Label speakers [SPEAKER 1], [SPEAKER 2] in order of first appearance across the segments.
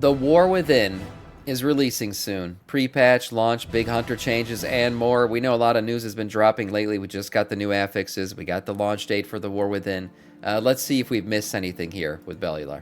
[SPEAKER 1] The War Within is releasing soon. Pre-patch, launch, big hunter changes, and more. We know a lot of news has been dropping lately. We just got the new affixes. We got the launch date for the War Within. Let's see if we've missed anything here with Bellular.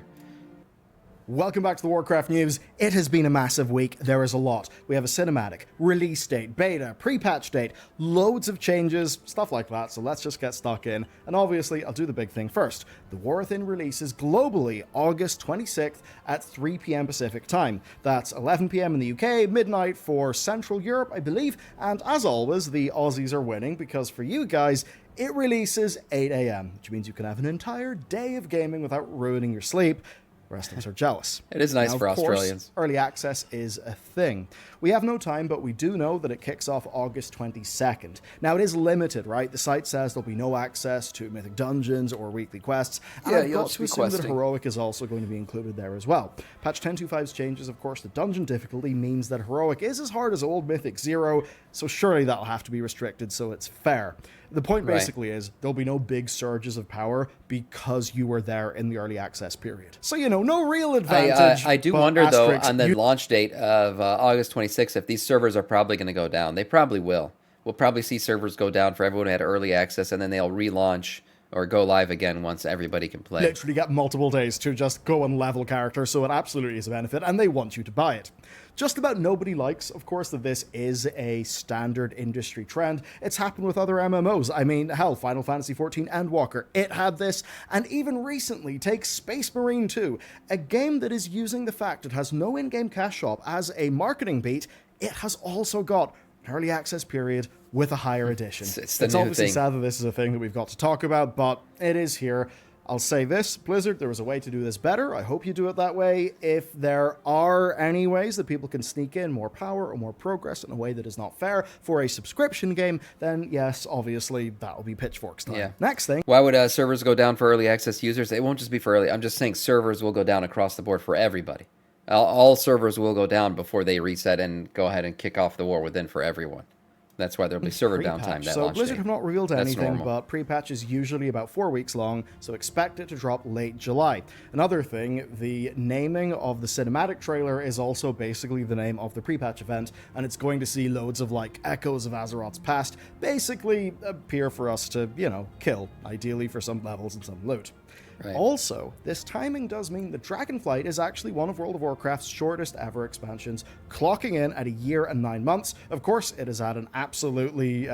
[SPEAKER 2] Welcome back to the Warcraft news. It has been a massive week. There is a lot. We have a cinematic, release date, beta, pre-patch date, loads of changes, stuff like that, so let's just get stuck in. And obviously, I'll do the big thing first. The War Within releases globally August 26th at 3 p.m. Pacific time. That's 11 p.m. in the UK, midnight for Central Europe, I believe, and as always, the Aussies are winning because for you guys, it releases 8 a.m., which means you can have an entire day of gaming without ruining your sleep. The rest of us are jealous.
[SPEAKER 1] It is nice
[SPEAKER 2] now,
[SPEAKER 1] for Australians.
[SPEAKER 2] Early access is a thing. We have no time, but we do know that it kicks off August 22nd. Now, it is limited, right? The site says there'll be no access to Mythic Dungeons or weekly quests. And I've got to assume that Heroic is also going to be included there as well. Patch 10.25's changes, of course, the dungeon difficulty means that Heroic is as hard as old Mythic 0, so surely that'll have to be restricted so it's fair. The point basically is there'll be no big surges of power because you were there in the early access period. So, you know, no real advantage.
[SPEAKER 1] I do wonder, though, on the launch date of August 26th, if these servers are probably going to go down. They probably will. We'll probably see servers go down for everyone who had early access, and then they'll relaunch or go live again once everybody can play.
[SPEAKER 2] Literally get multiple days to just go and level characters, so it absolutely is a benefit, and they want you to buy it. Just about nobody likes, of course, that this is a standard industry trend. It's happened with other MMOs. I mean, hell, Final Fantasy XIV Endwalker, it had this, and even recently, take Space Marine 2, a game that is using the fact it has no in-game cash shop as a marketing beat. It has also got an early access period with a higher edition.
[SPEAKER 1] It's
[SPEAKER 2] obviously sad that this is a thing that we've got to talk about, but it is here. I'll say this, Blizzard, there was a way to do this better. I hope you do it that way. If there are any ways that people can sneak in more power or more progress in a way that is not fair for a subscription game, then yes, obviously, that'll be Pitchfork's time.
[SPEAKER 1] Yeah.
[SPEAKER 2] Next thing.
[SPEAKER 1] Why would servers go down for early access users? It won't just be for early. I'm just saying servers will go down across the board for everybody. All servers will go down before they reset and go ahead and kick off the War Within for everyone. That's why there'll be server downtime that
[SPEAKER 2] so
[SPEAKER 1] launch
[SPEAKER 2] Blizzard
[SPEAKER 1] date.
[SPEAKER 2] have not revealed anything,
[SPEAKER 1] normal.
[SPEAKER 2] but pre-patch is usually about 4 weeks long, so expect it to drop late July. Another thing, the naming of the cinematic trailer is also basically the name of the pre-patch event, and it's going to see loads of, like, echoes of Azeroth's past basically appear for us to, you know, kill, ideally for some levels and some loot.
[SPEAKER 1] Right.
[SPEAKER 2] Also, this timing does mean that Dragonflight is actually one of World of Warcraft's shortest ever expansions, clocking in at 1 year and 9 months. Of course, it is at an absolutely,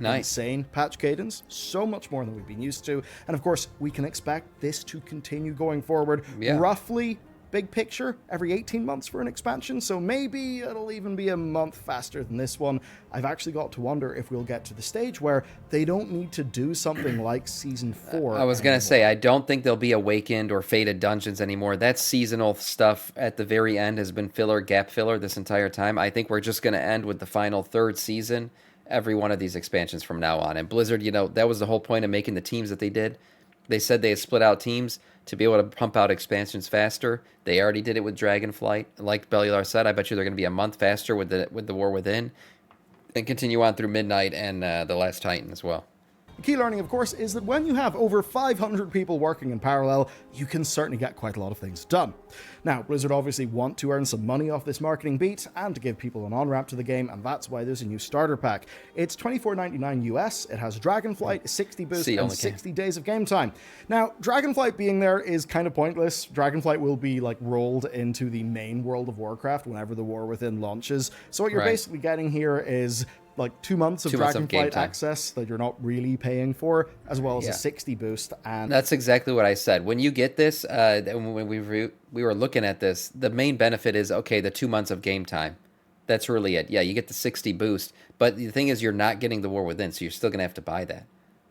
[SPEAKER 2] insane patch cadence, so much more than we've been used to. And of course, we can expect this to continue going forward roughly, big picture, every 18 months for an expansion, so maybe it'll even be a month faster than this one. I've actually got to wonder if we'll get to the stage where they don't need to do something like Season 4
[SPEAKER 1] I was going to say, I don't think there'll be Awakened or Fated Dungeons anymore. That seasonal stuff at the very end has been filler, gap filler this entire time. I think we're just going to end with the final third season, every one of these expansions from now on. And Blizzard, you know, that was the whole point of making the teams that they did. They said they had split out teams to be able to pump out expansions faster. They already did it with Dragonflight. Like Bellular said, I bet you they're going to be a month faster with the War Within and continue on through Midnight and The Last Titan as well.
[SPEAKER 2] The key learning, of course, is that when you have over 500 people working in parallel, you can certainly get quite a lot of things done. Now, Blizzard obviously want to earn some money off this marketing beat and to give people an on-ramp to the game, and that's why there's a new starter pack. It's $24.99 US, it has Dragonflight, 60 boost, and 60 days of game time. Now, Dragonflight being there is kind of pointless. Dragonflight will be, like, rolled into the main World of Warcraft whenever the War Within launches. So what you're basically getting here is like 2 months of Dragonflight access that you're not really paying for, as well as a 60 boost. And
[SPEAKER 1] that's exactly what I said. When you get this, when we were looking at this, the main benefit is, okay, the 2 months of game time. That's really it. Yeah, you get the 60 boost, but the thing is you're not getting the War Within, so you're still going to have to buy that.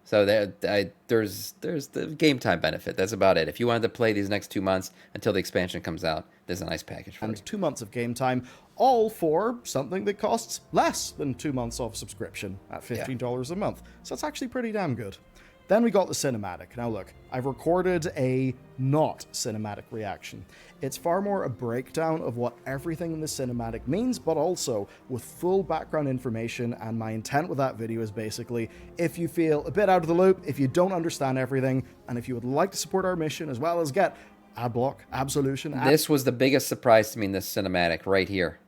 [SPEAKER 1] So there's the game time benefit. That's about it. If you wanted to play these next 2 months until the expansion comes out, there's a nice package for you.
[SPEAKER 2] And 2 months of game time, all for something that costs less than 2 months of subscription at $15 a month. So it's actually pretty damn good. Then we got the cinematic. Now look, I've recorded a not cinematic reaction. It's far more a breakdown of what everything in the cinematic means, but also with full background information, and my intent with that video is basically, if you feel a bit out of the loop, if you don't understand everything, and if you would like to support our mission as well as get ad block, absolution.
[SPEAKER 1] This was the biggest surprise to me in this cinematic right here.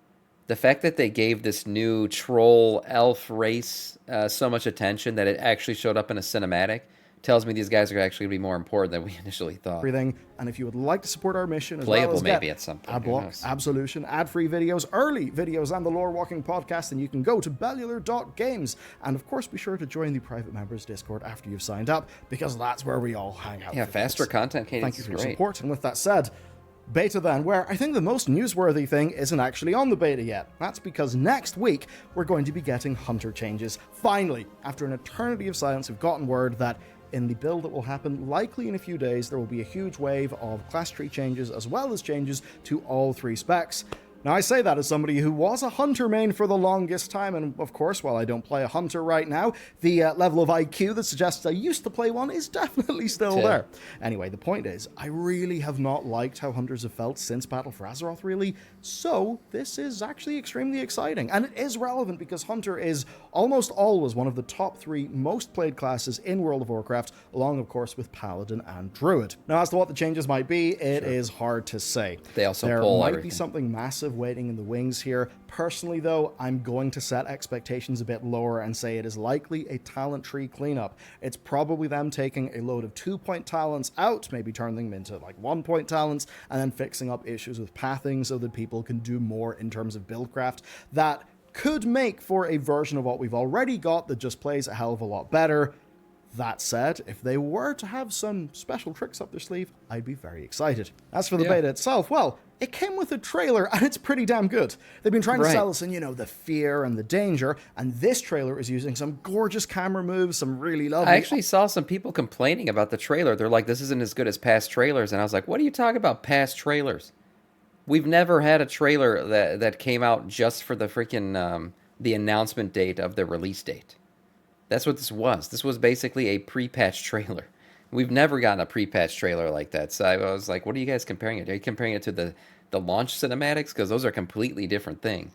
[SPEAKER 1] The fact that they gave this new troll elf race so much attention that it actually showed up in a cinematic tells me these guys are actually going to be more important than we initially thought.
[SPEAKER 2] Everything. And if you would like to support our mission as
[SPEAKER 1] Playable
[SPEAKER 2] well as
[SPEAKER 1] maybe
[SPEAKER 2] get
[SPEAKER 1] at some point,
[SPEAKER 2] ad
[SPEAKER 1] who
[SPEAKER 2] block,
[SPEAKER 1] knows?
[SPEAKER 2] absolution, ad-free videos, early videos, and the Lore Walking podcast, then you can go to bellular.games. And of course, be sure to join the private members Discord after you've signed up, because that's where we all hang out.
[SPEAKER 1] Yeah, faster content cadence.
[SPEAKER 2] Thank you for your
[SPEAKER 1] great.
[SPEAKER 2] support. And with that said, beta then, where I think the most newsworthy thing isn't actually on the beta yet. That's because next week we're going to be getting hunter changes. Finally, after an eternity of silence, we've gotten word that in the build that will happen likely in a few days, there will be a huge wave of class tree changes as well as changes to all 3 specs. Now, I say that as somebody who was a hunter main for the longest time, and of course, while I don't play a hunter right now, the level of IQ that suggests I used to play one is definitely still there. Anyway, the point is, I really have not liked how hunters have felt since Battle for Azeroth, really, so this is actually extremely exciting, and it is relevant because hunter is almost always one of the top 3 most played classes in World of Warcraft, along, of course, with Paladin and Druid. Now, as to what the changes might be, it is hard to say.
[SPEAKER 1] They also
[SPEAKER 2] there
[SPEAKER 1] pull
[SPEAKER 2] might
[SPEAKER 1] everything.
[SPEAKER 2] be something massive waiting in the wings here. Personally, though, I'm going to set expectations a bit lower and say it is likely a talent tree cleanup. It's probably them taking a load of 2-point talents out, maybe turning them into like 1-point talents, and then fixing up issues with pathing so that people can do more in terms of buildcraft. That could make for a version of what we've already got that just plays a hell of a lot better. That said, if they were to have some special tricks up their sleeve, I'd be very excited. As for the beta itself, well, it came with a trailer, and it's pretty damn good. They've been trying to sell us in, you know, the fear and the danger, and this trailer is using some gorgeous camera moves, some really lovely...
[SPEAKER 1] I actually saw some people complaining about the trailer. They're like, this isn't as good as past trailers, and I was like, what are you talking about, past trailers? We've never had a trailer that came out just for the freaking, the announcement date of the release date. That's what this was. This was basically a pre-patch trailer. We've never gotten a pre-patch trailer like that. So I was like, what are you guys comparing it to? Are you comparing it to the launch cinematics? Because those are a completely different thing.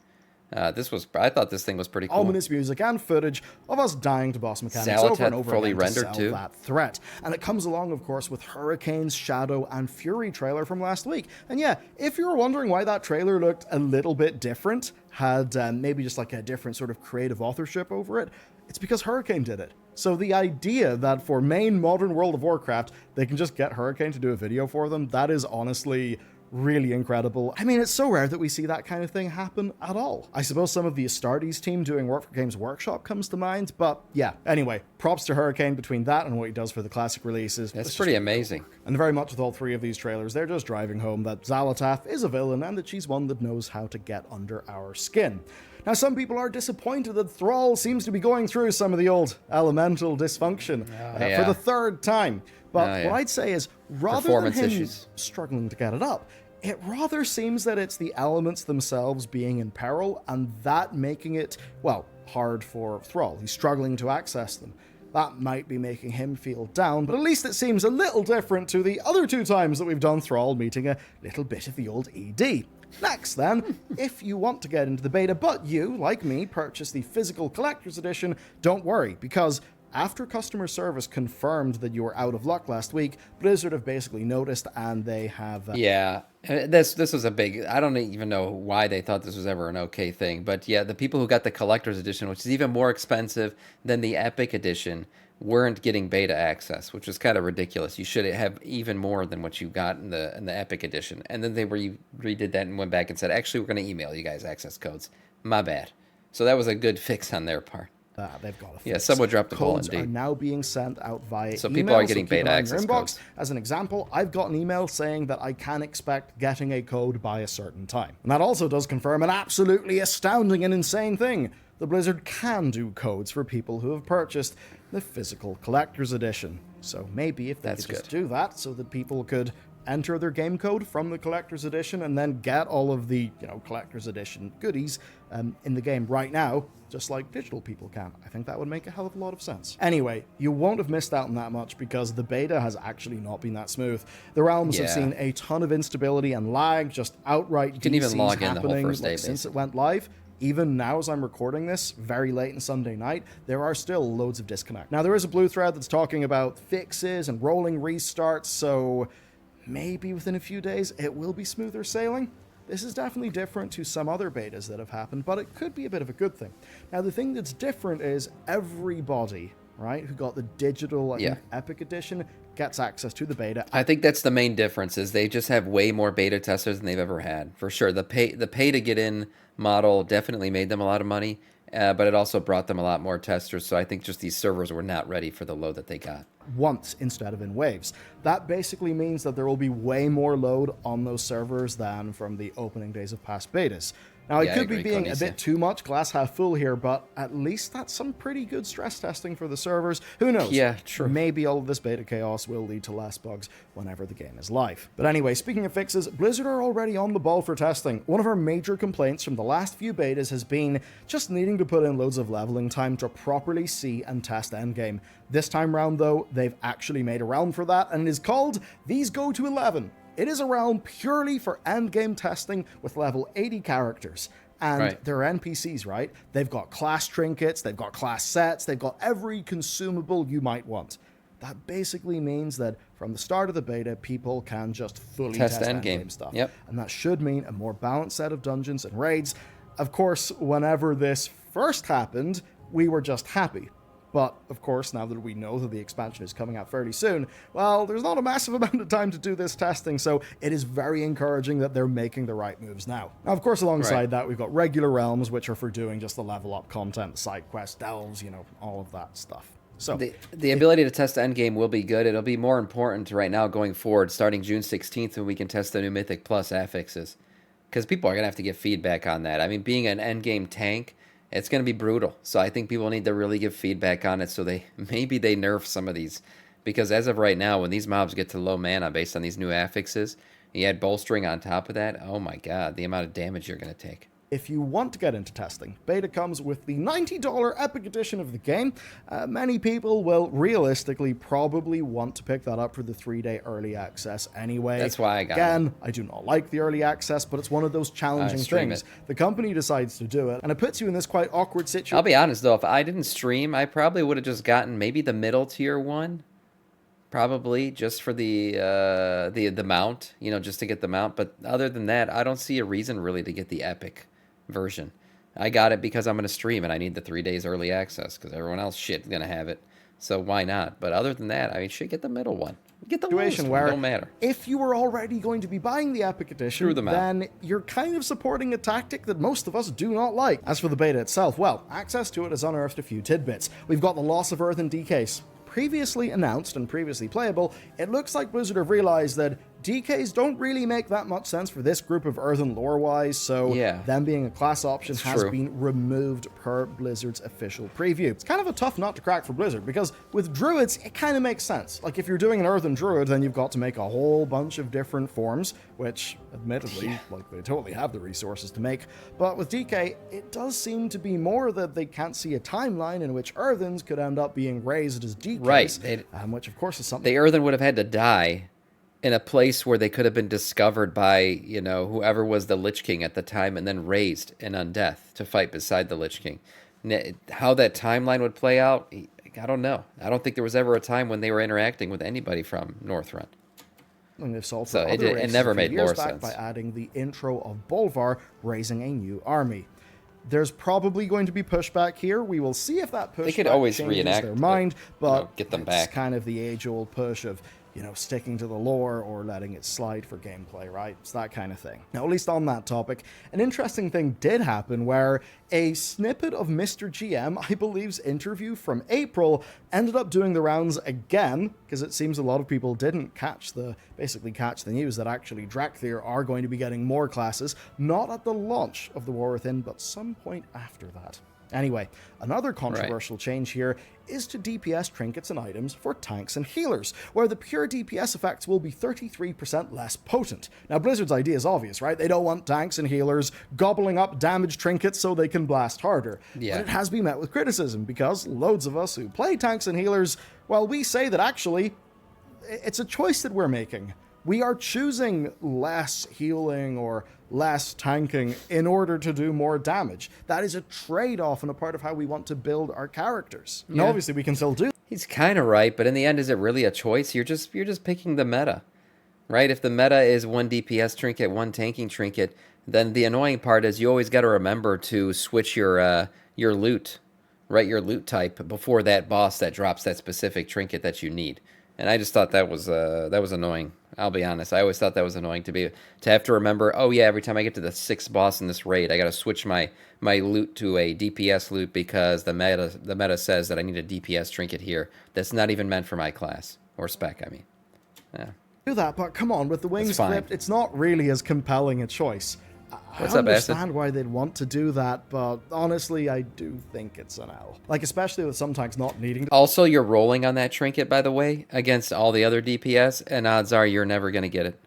[SPEAKER 1] I thought this thing was pretty cool.
[SPEAKER 2] Ominous music and footage of us dying to boss mechanics over and over
[SPEAKER 1] fully
[SPEAKER 2] again
[SPEAKER 1] rendered
[SPEAKER 2] to sell
[SPEAKER 1] too.
[SPEAKER 2] that threat. And it comes along, of course, with Hurricane's Shadow and Fury trailer from last week. And yeah, if you were wondering why that trailer looked a little bit different, had maybe just like a different sort of creative authorship over it, it's because Hurricane did it. So the idea that for main modern World of Warcraft, they can just get Hurricane to do a video for them, that is honestly really incredible. I mean, it's so rare that we see that kind of thing happen at all. I suppose some of the Astartes team doing work for Games Workshop comes to mind, but yeah. Anyway, props to Hurricane between that and what he does for the classic releases.
[SPEAKER 1] That's pretty amazing.
[SPEAKER 2] And very much with all 3 of these trailers, they're just driving home that Xal'atath is a villain and that she's one that knows how to get under our skin. Now, some people are disappointed that Thrall seems to be going through some of the old elemental dysfunction for the 3rd time. But what I'd say is, rather than him struggling to get it up, it rather seems that it's the elements themselves being in peril, and that making it, well, hard for Thrall. He's struggling to access them. That might be making him feel down, but at least it seems a little different to the other 2 times that we've done Thrall meeting a little bit of the old ED. Next then, if you want to get into the beta, but you, like me, purchase the physical collector's edition, don't worry, because after customer service confirmed that you were out of luck last week, Blizzard have basically noticed, and they have...
[SPEAKER 1] this was a big... I don't even know why they thought this was ever an okay thing, but yeah, the people who got the collector's edition, which is even more expensive than the Epic edition, weren't getting beta access, which was kind of ridiculous. You should have even more than what you got in the Epic edition. And then they redid that and went back and said, actually, we're going to email you guys access codes. My bad. So that was a good fix on their part.
[SPEAKER 2] They've got to fix.
[SPEAKER 1] Yeah, someone dropped the ball
[SPEAKER 2] indeed. Codes are now being sent out via
[SPEAKER 1] so
[SPEAKER 2] email.
[SPEAKER 1] People are getting beta access codes.
[SPEAKER 2] As an example, I've got an email saying that I can expect getting a code by a certain time. And that also does confirm an absolutely astounding and insane thing. The Blizzard can do codes for people who have purchased the physical collector's edition. So maybe if they could just do that so that people could enter their game code from the collector's edition and then get all of the, collector's edition goodies in the game right now, just like digital people can. I think that would make a hell of a lot of sense. Anyway, you won't have missed out on that much because the beta has actually not been that smooth. The realms have seen a ton of instability and lag, just outright DCs
[SPEAKER 1] even log in the whole first day,
[SPEAKER 2] since it went live. Even now, as I'm recording this, very late on Sunday night, there are still loads of disconnect. Now, there is a blue thread that's talking about fixes and rolling restarts, so maybe within a few days it will be smoother sailing. This is definitely different to some other betas that have happened, but it could be a bit of a good thing. Now, the thing that's different is everybody, right, who got the digital Epic Edition gets access to the beta.
[SPEAKER 1] I think that's the main difference, is they just have way more beta testers than they've ever had, for sure. The pay to get in model definitely made them a lot of money, but it also brought them a lot more testers, so I think just these servers were not ready for the load that they got.
[SPEAKER 2] Once instead of in waves. That basically means that there will be way more load on those servers than from the opening days of past betas. Now, it could be being a bit too much glass half full here, but at least that's some pretty good stress testing for the servers. Who knows?
[SPEAKER 1] Yeah, true.
[SPEAKER 2] Maybe all of this beta chaos will lead to less bugs whenever the game is live. But anyway, speaking of fixes, Blizzard are already on the ball for testing. One of our major complaints from the last few betas has been just needing to put in loads of leveling time to properly see and test Endgame. This time round, though, they've actually made a realm for that, and it is called These Go to 11. It is a realm purely for endgame testing with level 80 characters. And they're NPCs, right? They've got class trinkets, they've got class sets, they've got every consumable you might want. That basically means that from the start of the beta, people can just fully test endgame stuff.
[SPEAKER 1] Yep.
[SPEAKER 2] And that should mean a more balanced set of dungeons and raids. Of course, whenever this first happened, we were just happy. But, of course, now that we know that the expansion is coming out fairly soon, well, there's not a massive amount of time to do this testing, so it is very encouraging that they're making the right moves now. Now, of course, alongside that, we've got regular realms, which are for doing just the level up content, side quest delves, you know, all of that stuff. So
[SPEAKER 1] the ability to test endgame will be good. It'll be more important right now going forward, starting June 16th, when we can test the new Mythic Plus affixes. Because people are going to have to give feedback on that. I mean, being an endgame tank, it's going to be brutal. So I think people need to really give feedback on it, so maybe they nerf some of these. Because as of right now, when these mobs get to low mana based on these new affixes, you add bolstering on top of that, oh my god, the amount of damage you're going to take.
[SPEAKER 2] If you want to get into testing, beta comes with the $90 Epic Edition of the game. Many people will realistically probably want to pick that up for the 3-day early access anyway.
[SPEAKER 1] That's why I got it.
[SPEAKER 2] Again, I do not like the early access, but it's one of those challenging things. The company decides to do it, and it puts you in this quite awkward situation.
[SPEAKER 1] I'll be honest though, if I didn't stream, I probably would have just gotten maybe the middle tier one. Probably just for the mount, you know, just to get the mount. But other than that, I don't see a reason really to get the epic version. I got it because I'm going to stream and I need the 3 days early access because everyone else shit is going to have it. So why not? But other than that, I mean, shit, get the middle one. Get the lowest one. Don't matter.
[SPEAKER 2] If you were already going to be buying the Epic Edition, then you're kind of supporting a tactic that most of us do not like. As for the beta itself, well, access to it has unearthed a few tidbits. We've got the loss of Earth and DKs. Previously announced and previously playable, it looks like Blizzard have realized that DKs don't really make that much sense for this group of Earthen lore-wise, so them being a class option has been removed per Blizzard's official preview. It's kind of a tough nut to crack for Blizzard, because with Druids, it kind of makes sense. Like, if you're doing an Earthen Druid, then you've got to make a whole bunch of different forms, which, admittedly, like, they totally have the resources to make. But with DK, it does seem to be more that they can't see a timeline in which Earthens could end up being raised as DKs, which, of course, is something...
[SPEAKER 1] The Earthen would have had to die in a place where they could have been discovered by, you know, whoever was the Lich King at the time, and then raised in undeath to fight beside the Lich King. How that timeline would play out, I don't know. I don't think there was ever a time when they were interacting with anybody from Northrend.
[SPEAKER 2] And they've solved
[SPEAKER 1] so it never made lore sense.
[SPEAKER 2] By adding the intro of Bolvar raising a new army. There's probably going to be pushback here. We will see if that pushback
[SPEAKER 1] they could always
[SPEAKER 2] changes
[SPEAKER 1] reenact
[SPEAKER 2] their mind, but
[SPEAKER 1] you know, get them back.
[SPEAKER 2] It's kind of the age-old push of, you know, sticking to the lore or letting it slide for gameplay, right? It's that kind of thing. Now, at least on that topic, an interesting thing did happen where a snippet of Mr. GM, I believe's interview from April, ended up doing the rounds again, because it seems a lot of people didn't basically catch the news that actually Drakthir are going to be getting more classes, not at the launch of the War Within, but some point after that. Anyway, another controversial change here is to DPS trinkets and items for tanks and healers, where the pure DPS effects will be 33% less potent. Now, Blizzard's idea is obvious, right? They don't want tanks and healers gobbling up damage trinkets so they can blast harder.
[SPEAKER 1] Yeah.
[SPEAKER 2] But it has been met with criticism, because loads of us who play tanks and healers, well, we say that actually, it's a choice that we're making. We are choosing less healing or less tanking in order to do more damage. That is a trade-off and a part of how we want to build our characters. Yeah. Now, obviously, we can still do.
[SPEAKER 1] He's kind of right, but in the end, is it really a choice? You're just picking the meta. right? If the meta is one DPS trinket, one tanking trinket, then the annoying part is you always got to remember to switch your loot, right? Your loot type before that boss that drops that specific trinket that you need. And I just thought that was annoying. I'll be honest. I always thought that was annoying to have to remember. Oh yeah, every time I get to the sixth boss in this raid, I got to switch my loot to a DPS loot because the meta says that I need a DPS trinket here. That's not even meant for my class or spec. I mean, yeah.
[SPEAKER 2] Do that, but come on, with the wings clipped, it's not really as compelling a choice. I
[SPEAKER 1] What's up, Acid?
[SPEAKER 2] understand why they'd want to do that, but honestly, I do think it's an L. Like, especially with some tanks not needing to
[SPEAKER 1] Also, you're rolling on that trinket, by the way, against all the other DPS, and odds are you're never going to get it.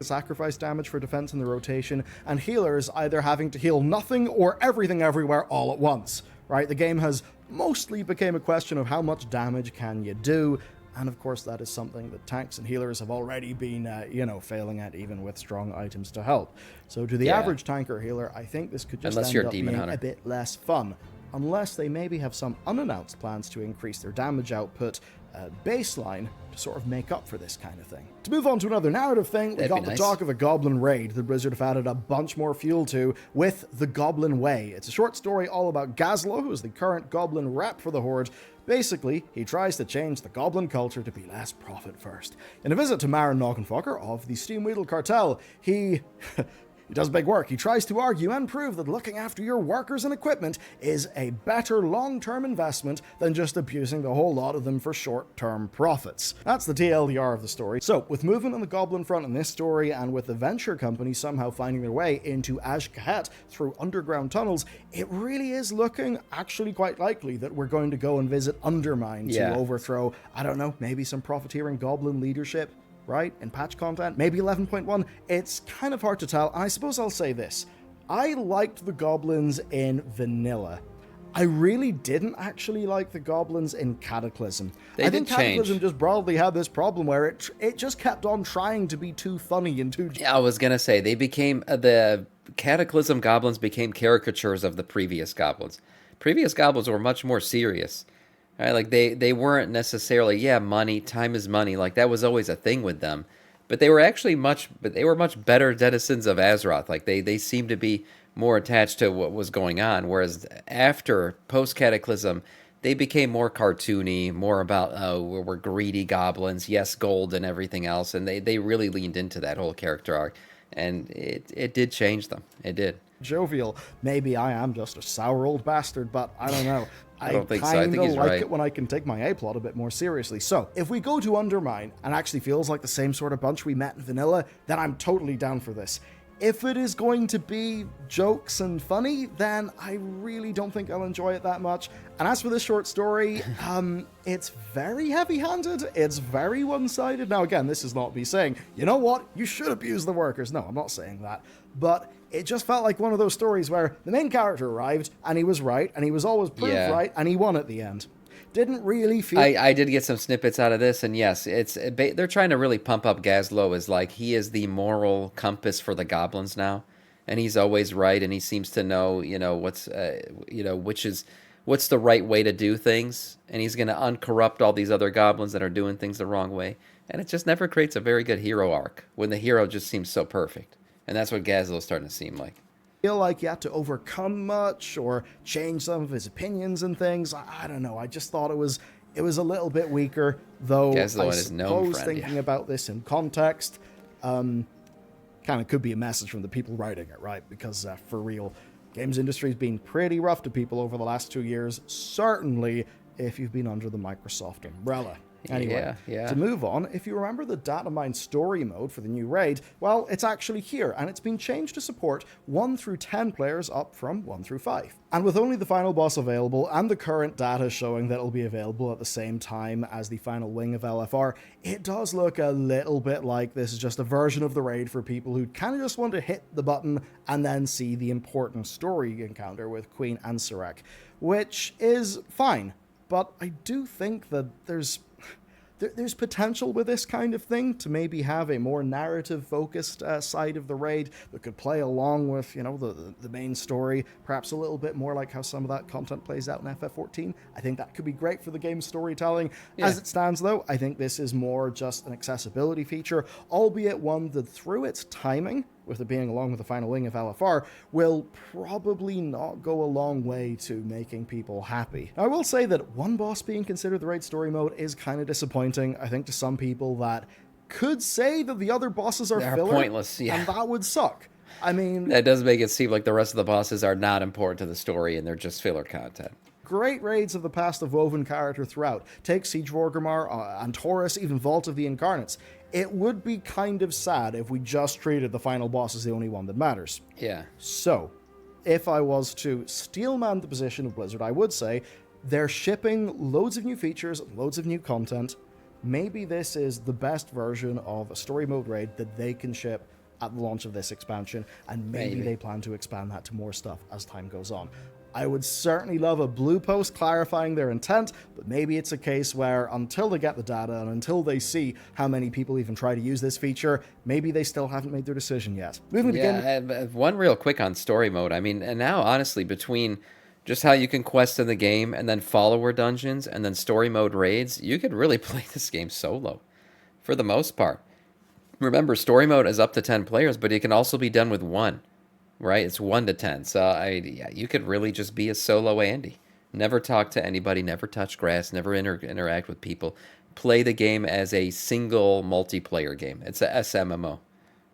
[SPEAKER 2] sacrifice damage for defense in the rotation, and healers either having to heal nothing or everything everywhere all at once, right? The game has mostly become a question of how much damage can you do, and of course that is something that tanks and healers have already been, failing at even with strong items to help. So to the average tank or healer, I think this could just end up being a bit less fun, unless they maybe have some unannounced plans to increase their damage output baseline to sort of make up for this kind of thing. To move on to another narrative thing, we got the talk of a Goblin raid that Blizzard have added a bunch more fuel to with the Goblin Way. It's a short story all about Gazlo, who is the current Goblin rep for the Horde. Basically, he tries to change the Goblin culture to be less profit first. In a visit to Marin Noggenfokker of the Steamweedle Cartel, he does big work. He tries to argue and prove that looking after your workers and equipment is a better long-term investment than just abusing the whole lot of them for short-term profits. That's the TLDR of the story. So, with movement on the Goblin front in this story, and with the venture company somehow finding their way into Azj-Kahet through underground tunnels, it really is looking actually quite likely that we're going to go and visit Undermine to overthrow, I don't know, maybe some profiteering Goblin leadership. Right? In patch content, maybe 11.1. It's kind of hard to tell, and I suppose I'll say this. I liked the goblins in vanilla. I really didn't actually like the goblins in Cataclysm. I think Cataclysm just broadly had this problem where it just kept on trying to be too funny and too...
[SPEAKER 1] Yeah, I was gonna say, they became, the Cataclysm goblins became caricatures of the previous goblins. Previous goblins were much more serious. Right, like they weren't necessarily, money, time is money. Like that was always a thing with them, but they were actually much better denizens of Azeroth. Like they seemed to be more attached to what was going on. Whereas after post Cataclysm, they became more cartoony, more about we're greedy goblins, yes, gold and everything else, and they really leaned into that whole character arc, and it did change them. It did.
[SPEAKER 2] Jovial. Maybe I am just a sour old bastard, but I don't know.
[SPEAKER 1] I don't think so. I think he's
[SPEAKER 2] like
[SPEAKER 1] right.
[SPEAKER 2] It when I can take my A-plot a bit more seriously. So, if we go to Undermine and actually feels like the same sort of bunch we met in Vanilla, then I'm totally down for this. If it is going to be jokes and funny, then I really don't think I'll enjoy it that much. And as for this short story, it's very heavy-handed. It's very one-sided. Now, again, this is not me saying, you know what, you should abuse the workers. No, I'm not saying that. But it just felt like one of those stories where the main character arrived, and he was right, and he was always proved right, and he won at the end. Didn't really feel...
[SPEAKER 1] I did get some snippets out of this, and yes, they're trying to really pump up Gazlo as like he is the moral compass for the goblins now, and he's always right, and he seems to know, what's what's the right way to do things, and he's going to uncorrupt all these other goblins that are doing things the wrong way, and it just never creates a very good hero arc when the hero just seems so perfect, and that's what Gazlo's starting to seem like.
[SPEAKER 2] Feel like he had to overcome much or change some of his opinions and things. I don't know. I just thought it was a little bit weaker, though.
[SPEAKER 1] Gazlo
[SPEAKER 2] I
[SPEAKER 1] and his gnome
[SPEAKER 2] suppose
[SPEAKER 1] friend,
[SPEAKER 2] thinking about this in context, kind of could be a message from the people writing it, right? Because for real, games industry's been pretty rough to people over the last 2 years. Certainly, if you've been under the Microsoft umbrella. Anyway, to move on, if you remember the data mine story mode for the new raid, well, it's actually here, and it's been changed to support 1 through 10 players up from 1 through 5. And with only the final boss available, and the current data showing that it'll be available at the same time as the final wing of LFR, it does look a little bit like this is just a version of the raid for people who kind of just want to hit the button and then see the important story encounter with Queen Ansarak, which is fine, but I do think that there's there's potential with this kind of thing to maybe have a more narrative-focused side of the raid that could play along with, the main story, perhaps a little bit more like how some of that content plays out in FF14. I think that could be great for the game's storytelling.
[SPEAKER 1] Yeah.
[SPEAKER 2] As it stands, though, I think this is more just an accessibility feature, albeit one that through its timing, with it being along with the final wing of LFR, will probably not go a long way to making people happy. Now, I will say that one boss being considered the raid story mode is kind of disappointing, I think, to some people that could say that the other bosses are
[SPEAKER 1] They're
[SPEAKER 2] filler,
[SPEAKER 1] pointless, yeah.
[SPEAKER 2] and that would suck. I mean,
[SPEAKER 1] That does make it seem like the rest of the bosses are not important to the story and they're just filler content.
[SPEAKER 2] great raids of the past have woven character throughout. Take Siege of Orgrimmar, Antorus, even Vault of the Incarnates. It would be kind of sad if we just treated the final boss as the only one that matters.
[SPEAKER 1] Yeah.
[SPEAKER 2] So, if I was to steelman the position of Blizzard, I would say they're shipping loads of new features, loads of new content. Maybe this is the best version of a story mode raid that they can ship at the launch of this expansion, and maybe they plan to expand that to more stuff as time goes on. I would certainly love a blue post clarifying their intent, but maybe it's a case where until they get the data and until they see how many people even try to use this feature, maybe they still haven't made their decision yet. Moving
[SPEAKER 1] Yeah, one real quick on story mode. I mean, and now honestly, between just how you can quest in the game and then follower dungeons and then story mode raids, you could really play this game solo for the most part. Remember, story mode is up to 10 players, but it can also be done with one. Right, it's 1 to 10. So you could really just be a solo Andy. Never talk to anybody, never touch grass, never interact with people. Play the game as a single multiplayer game. It's a SMMO.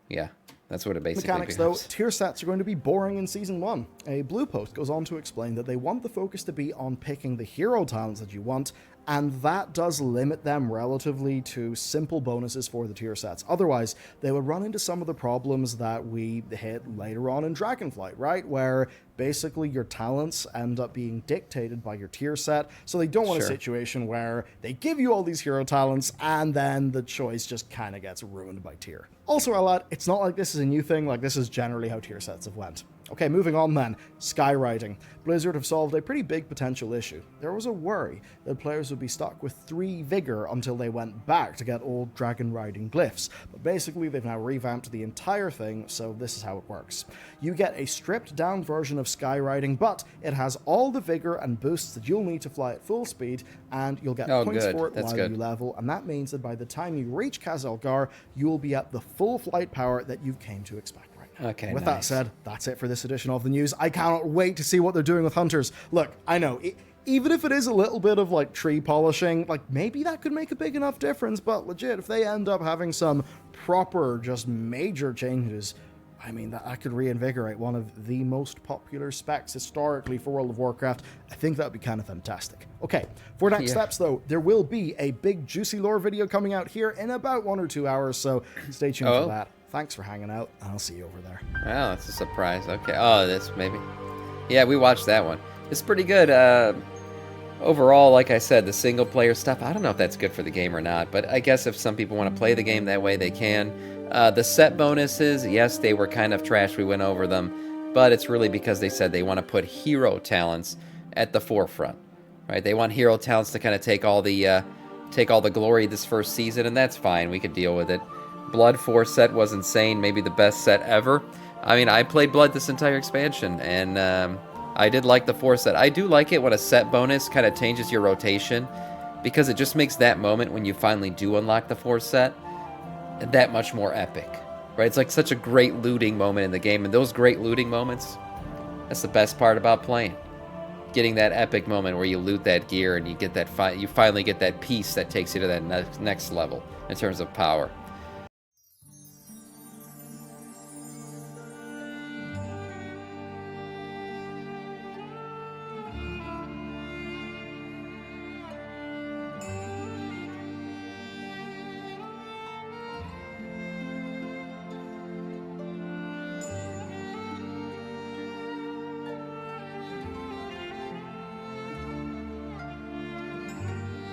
[SPEAKER 1] Yeah, that's what it basically
[SPEAKER 2] mechanics,
[SPEAKER 1] becomes.
[SPEAKER 2] though, tier sets are going to be boring in Season 1. A blue post goes on to explain that they want the focus to be on picking the hero talents that you want, and that does limit them relatively to simple bonuses for the tier sets. Otherwise, they would run into some of the problems that we hit later on in Dragonflight, right? Where basically your talents end up being dictated by your tier set, so they don't want a situation where they give you all these hero talents and then the choice just kind of gets ruined by tier. Also, I'll add, it's not like this is a new thing, like this is generally how tier sets have went. Okay, moving on then. Skywriting. Blizzard have solved a pretty big potential issue. There was a worry that players would be stuck with 3 vigor until they went back to get old dragon riding glyphs, but basically they've now revamped the entire thing, so this is how it works. You get a stripped down version of skywriting, but it has all the vigor and boosts that you'll need to fly at full speed, and you'll get points for it while you level, and that means that by the time you reach Kaz-Elgar, you'll be at the full flight power that you've came to expect.
[SPEAKER 1] Okay,
[SPEAKER 2] with that said, that's it for this edition of the news. I cannot wait to see what they're doing with hunters. Look, I know, even if it is a little bit of like tree polishing, like maybe that could make a big enough difference, but legit, if they end up having some proper, just major changes, I mean, that could reinvigorate one of the most popular specs historically for World of Warcraft. I think that would be kind of fantastic. Okay, for next steps, though, there will be a big juicy lore video coming out here in about 1 or 2 hours, so stay tuned for that. Thanks for hanging out, and I'll see you over there.
[SPEAKER 1] Wow, that's a surprise. Okay. Oh, this maybe. Yeah, we watched that one. It's pretty good. Overall, like I said, the single-player stuff, I don't know if that's good for the game or not, but I guess if some people want to play the game that way, they can. The set bonuses, yes, they were kind of trash. We went over them, but it's really because they said they want to put hero talents at the forefront, right? They want hero talents to kind of take all the glory this first season, and that's fine. We could deal with it. Blood 4 set was insane, maybe the best set ever. I mean, I played Blood this entire expansion, and I did like the 4 set. I do like it when a set bonus kind of changes your rotation, because it just makes that moment when you finally do unlock the 4 set that much more epic, right? It's like such a great looting moment in the game, and those great looting moments, that's the best part about playing. Getting that epic moment where you loot that gear and you get that you finally get that piece that takes you to that next level in terms of power.